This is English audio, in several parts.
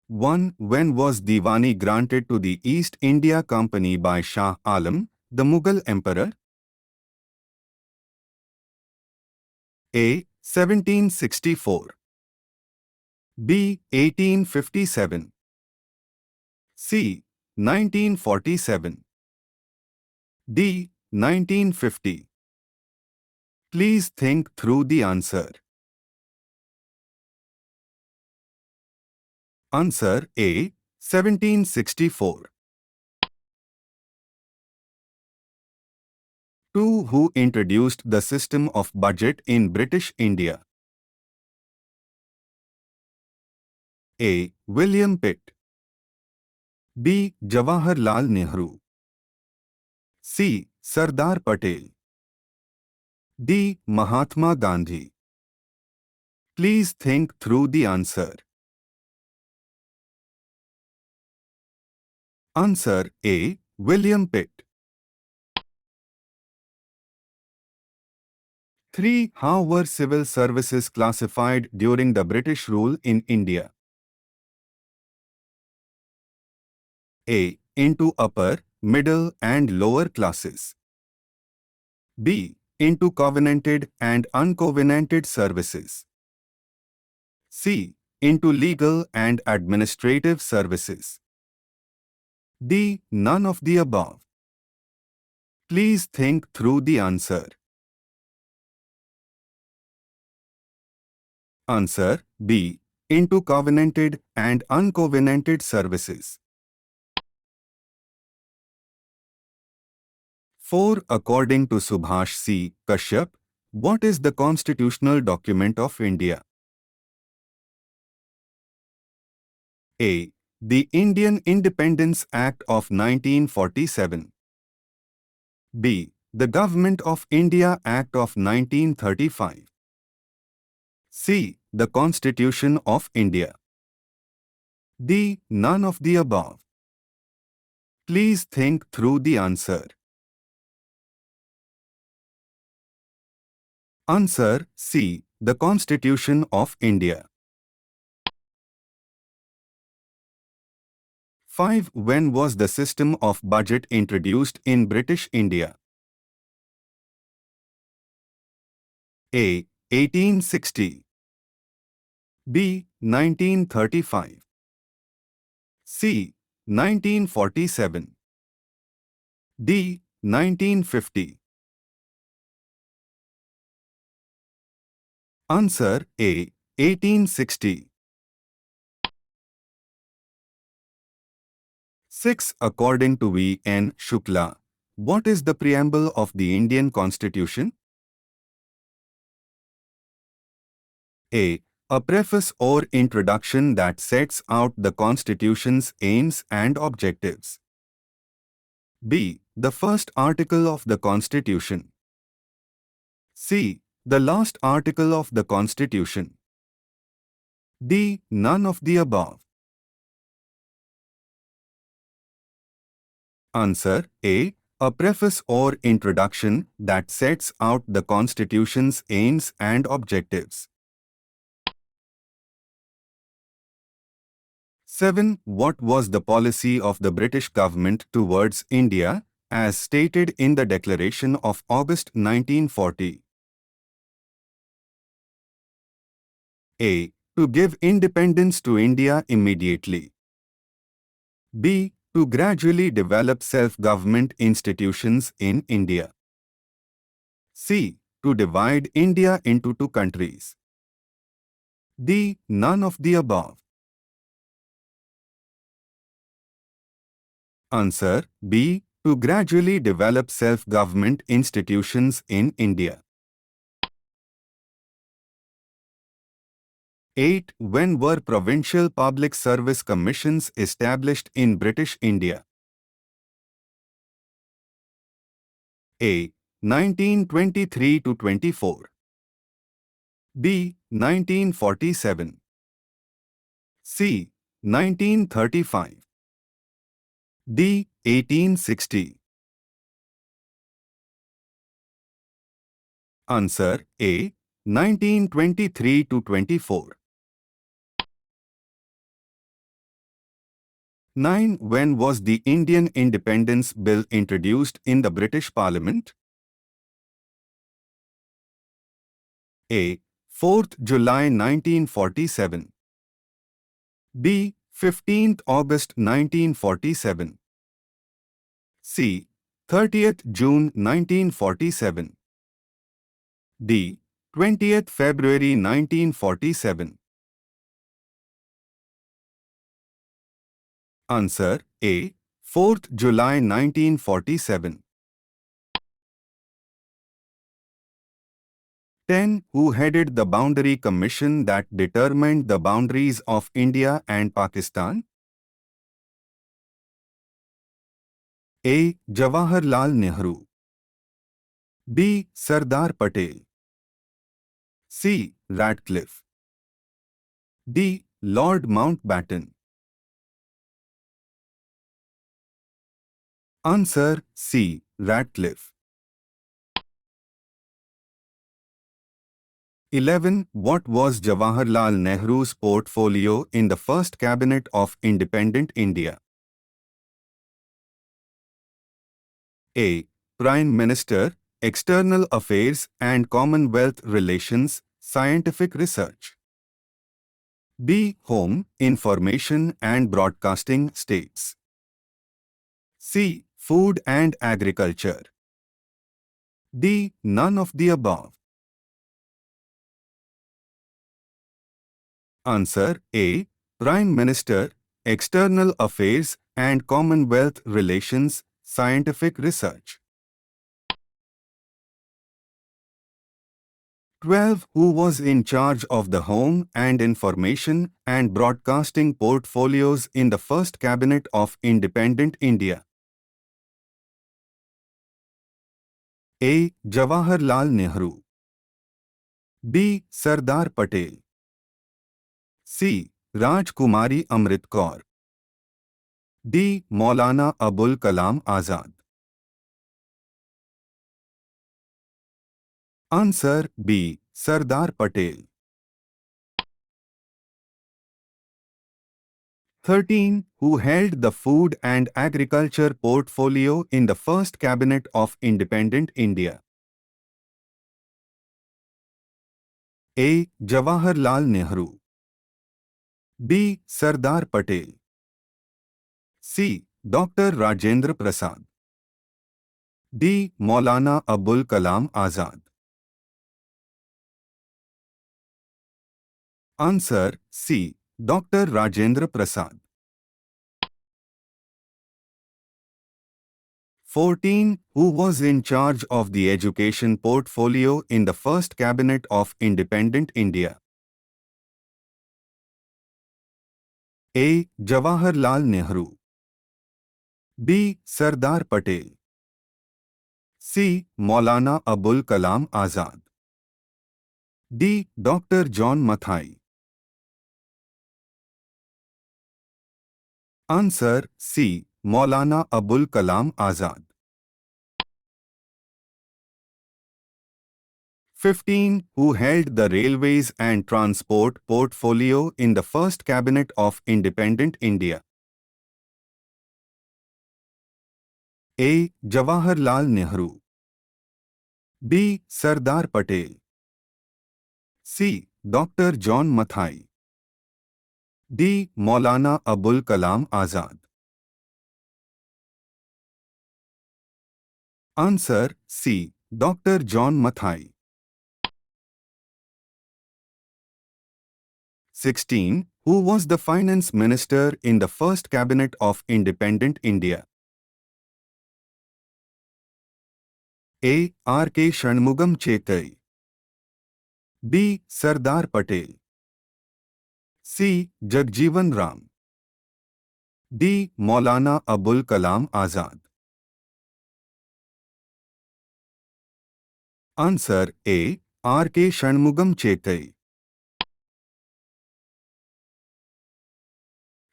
1. When was Diwani granted to the East India Company by Shah Alam, the Mughal emperor? A. 1764. B. 1857. C. 1947. D. 1950. Please think through the answer. Answer A. 1764. 2. Who introduced the system of budget in British India? A. William Pitt. B. Jawaharlal Nehru. C. Sardar Patel. D. Mahatma Gandhi. Please think through the answer. Answer A. William Pitt. 3. How were civil services classified during the British rule in India? A. Into upper, middle and lower classes. B. Into covenanted and uncovenanted services. C. Into legal and administrative services. D. None of the above. Please think through the answer. Answer B. Into covenanted and uncovenanted services. 4. According to Subhash C. Kashyap, what is the constitutional document of India? A. The Indian Independence Act of 1947. B. The Government of India Act of 1935. C. The Constitution of India. D. None of the above. Please think through the answer. Answer C. The Constitution of India. 5. When was the system of budget introduced in British India? A. 1860. B. 1935. C. 1947. D. 1950. Answer A. 1860. 6. According to V. N. Shukla, what is the preamble of the Indian Constitution? A. A preface or introduction that sets out the Constitution's aims and objectives. B. The first article of the Constitution. C. The last article of the Constitution. D. None of the above. Answer A. A preface or introduction that sets out the Constitution's aims and objectives. 7. What was the policy of the British government towards India, as stated in the Declaration of August 1940? A. To give independence to India immediately. B. To gradually develop self-government institutions in India. C. To divide India into two countries. D. None of the above. Answer B. To gradually develop self-government institutions in India. 8. When were provincial public service commissions established in British India? A. 1923 to 24. B. 1947. C. 1935. D. 1860. Answer A. 1923 to 24. 9. When was the Indian Independence Bill introduced in the British Parliament? A. 4th July 1947. B. 15th August 1947. C. 30th June 1947. D. 20th February 1947. Answer A. 4th July 1947. 10. Who headed the Boundary Commission that determined the boundaries of India and Pakistan? A. Jawaharlal Nehru. B. Sardar Patel. C. Radcliffe. D. Lord Mountbatten. Answer C. Radcliffe. 11. What was Jawaharlal Nehru's portfolio in the first cabinet of independent India? A. Prime Minister, External Affairs and Commonwealth Relations, Scientific Research. B. Home, Information and Broadcasting, States. C. Food and Agriculture. D. None of the above. Answer A. Prime Minister, External Affairs and Commonwealth Relations, Scientific Research. 12. Who was in charge of the Home and Information and Broadcasting portfolios in the first cabinet of independent India? A. Jawaharlal Nehru. B. Sardar Patel. C. Rajkumari Amrit Kaur. D. Maulana Abul Kalam Azad. Answer B. Sardar Patel. 13. Who held the Food and Agriculture portfolio in the first cabinet of independent India? A. Jawaharlal Nehru. B. Sardar Patel. C. Dr. Rajendra Prasad. D. Maulana Abul Kalam Azad. Answer C. Dr. Rajendra Prasad. 14. Who was in charge of the education portfolio in the first cabinet of independent India? A. Jawaharlal Nehru. B. Sardar Patel. C. Maulana Abul Kalam Azad. D. Dr. John Mathai. Answer C. Maulana Abul Kalam Azad. 15. Who held the Railways and Transport portfolio in the first cabinet of independent India? A. Jawaharlal Nehru. B. Sardar Patel. C. Dr. John Mathai. D. Maulana Abul Kalam Azad. Answer C. Dr. John Mathai. 16. Who was the finance minister in the first cabinet of independent India? A. R. K. Shanmugam Chetai. B. Sardar Patel. C. Jagjeevan Ram. D. Maulana Abul Kalam Azad. Answer A. R. K. Shanmugam Chetai.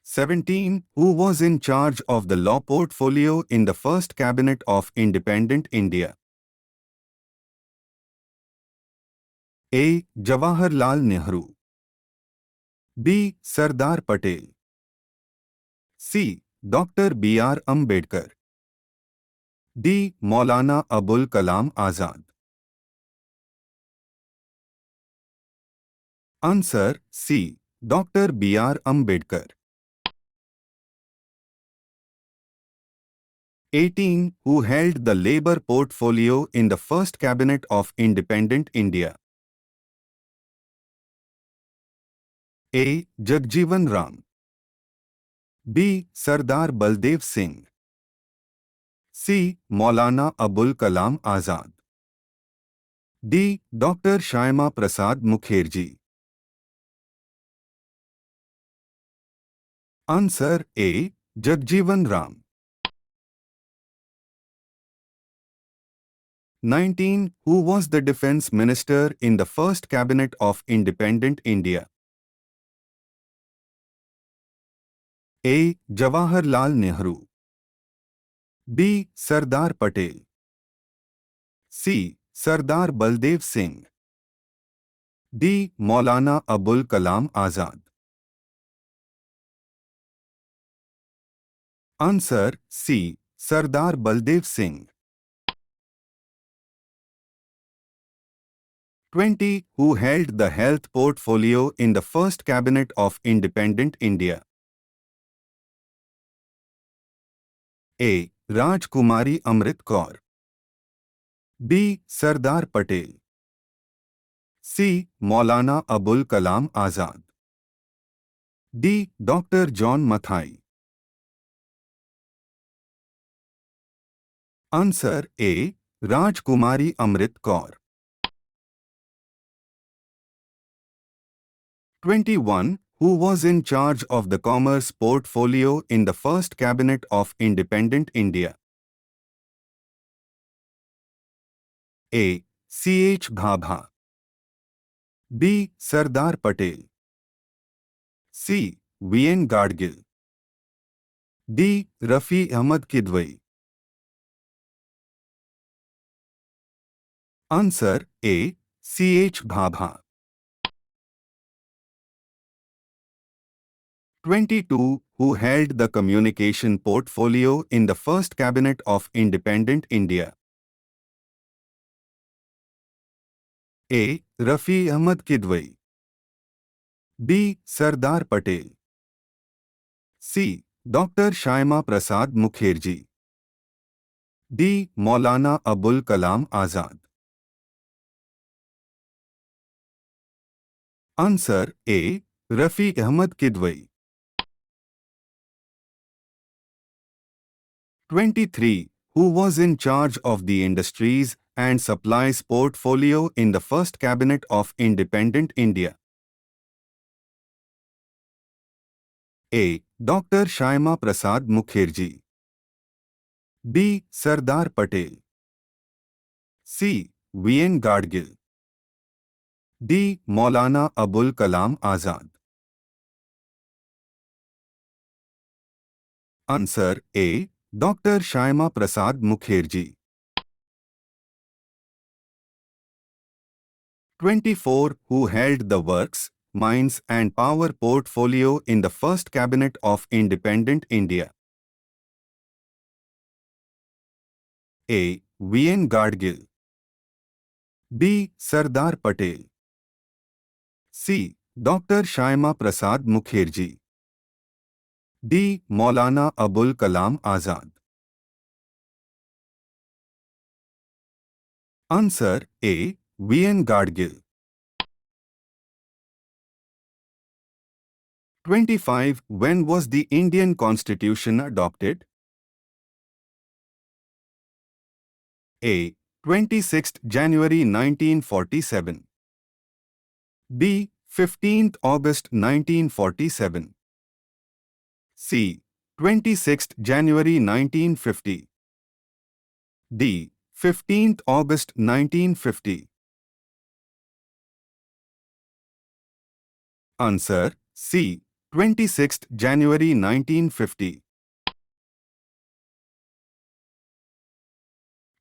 17. Who was in charge of the law portfolio in the first cabinet of independent India? A. Jawaharlal Nehru. B. Sardar Patel. C. Dr. B.R. Ambedkar. D. Maulana Abul Kalam Azad. Answer C. Dr. B.R. Ambedkar. 18. Who held the Labour portfolio in the first cabinet of independent India? A. Jagjeevan Ram. B. Sardar Baldev Singh. C. Maulana Abul Kalam Azad. D. Dr. Shyama Prasad Mukherjee. Answer A. Jagjeevan Ram. 19. Who was the defense minister in the first cabinet of independent India? A. Jawaharlal Nehru. B. Sardar Patel. C. Sardar Baldev Singh. D. Maulana Abul Kalam Azad. Answer C. Sardar Baldev Singh. 20. Who held the health portfolio in the first cabinet of independent India? A. Rajkumari Amrit Kaur. B. Sardar Patel. C. Maulana Abul Kalam Azad. D. Dr. John Mathai. Answer A. Rajkumari Amrit Kaur. 21. Who was in charge of the commerce portfolio in the first cabinet of independent India? A. C. H. Bhabha. B. Sardar Patel. C. V. N. Gadgil. D. Rafi Ahmad Kidwai. Answer A. C. H. Bhabha. 22. Who held the communication portfolio in the first cabinet of independent India? A. Rafi Ahmad Kidwai. B. Sardar Patel. C. Dr. Shyama Prasad Mukherjee. D. Maulana Abul Kalam Azad. Answer A. Rafi Ahmad Kidwai. 23. Who was in charge of the industries and supplies portfolio in the first cabinet of independent India? A. Dr. Shyama Prasad Mukherjee. B. Sardar Patel. C. V. N. Gadgil. D. Maulana Abul Kalam Azad. Answer A. Dr. Shyama Prasad Mukherjee. 24. Who held the works, mines and power portfolio in the first cabinet of independent India? A. V. N. Gadgil. B. Sardar Patel. C. Dr. Shyama Prasad Mukherjee. D. Maulana Abul Kalam Azad. Answer A. V. N. Gadgil. 25. When was the Indian Constitution adopted? A. 26th January 1947. B. 15th August 1947. C. 26th January 1950. D. 15th August 1950. Answer C. 26th January 1950.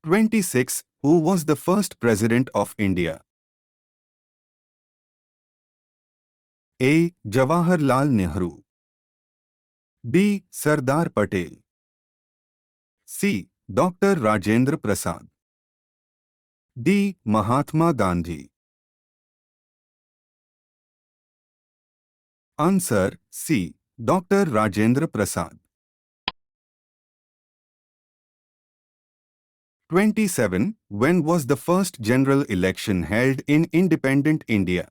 26. Who was the first President of India? A. Jawaharlal Nehru. B. Sardar Patel. C. Dr. Rajendra Prasad. D. Mahatma Gandhi. Answer C. Dr. Rajendra Prasad. 27. When was the first general election held in independent India?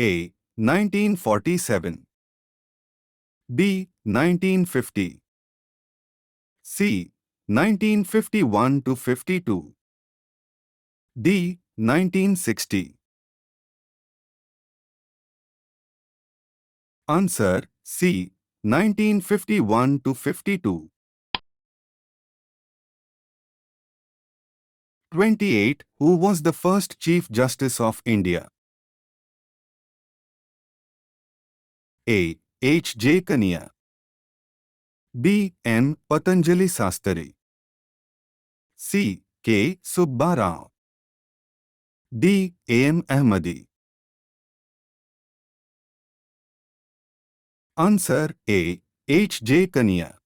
A. 1947. B. 1950. C. 1951 to 52. D. 1960. Answer C. 1951 to 52. 28. Who was the first Chief Justice of India? A. H. J. Kania. B. M. Patanjali Sastry. C. K. Subba Rao. D. A. M. Ahmadi. Answer A. H. J. Kania.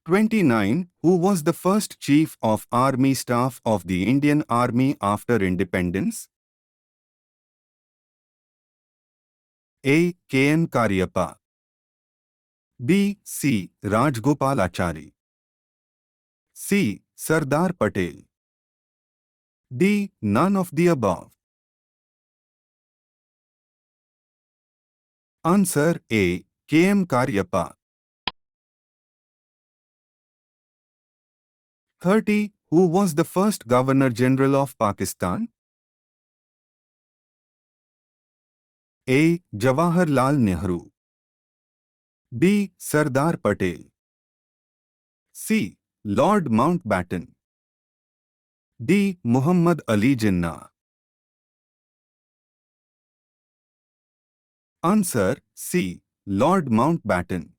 29. Who was the first Chief of Army Staff of the Indian Army after independence? A. K. N. Karyappa. B. C. Rajgopalachari. C. Sardar Patel. D. None of the above. Answer A. K. M. Karyappa. 30. Who was the first Governor General of Pakistan? A. Jawaharlal Nehru. B. Sardar Patel. C. Lord Mountbatten. D. Muhammad Ali Jinnah. Answer C. Lord Mountbatten.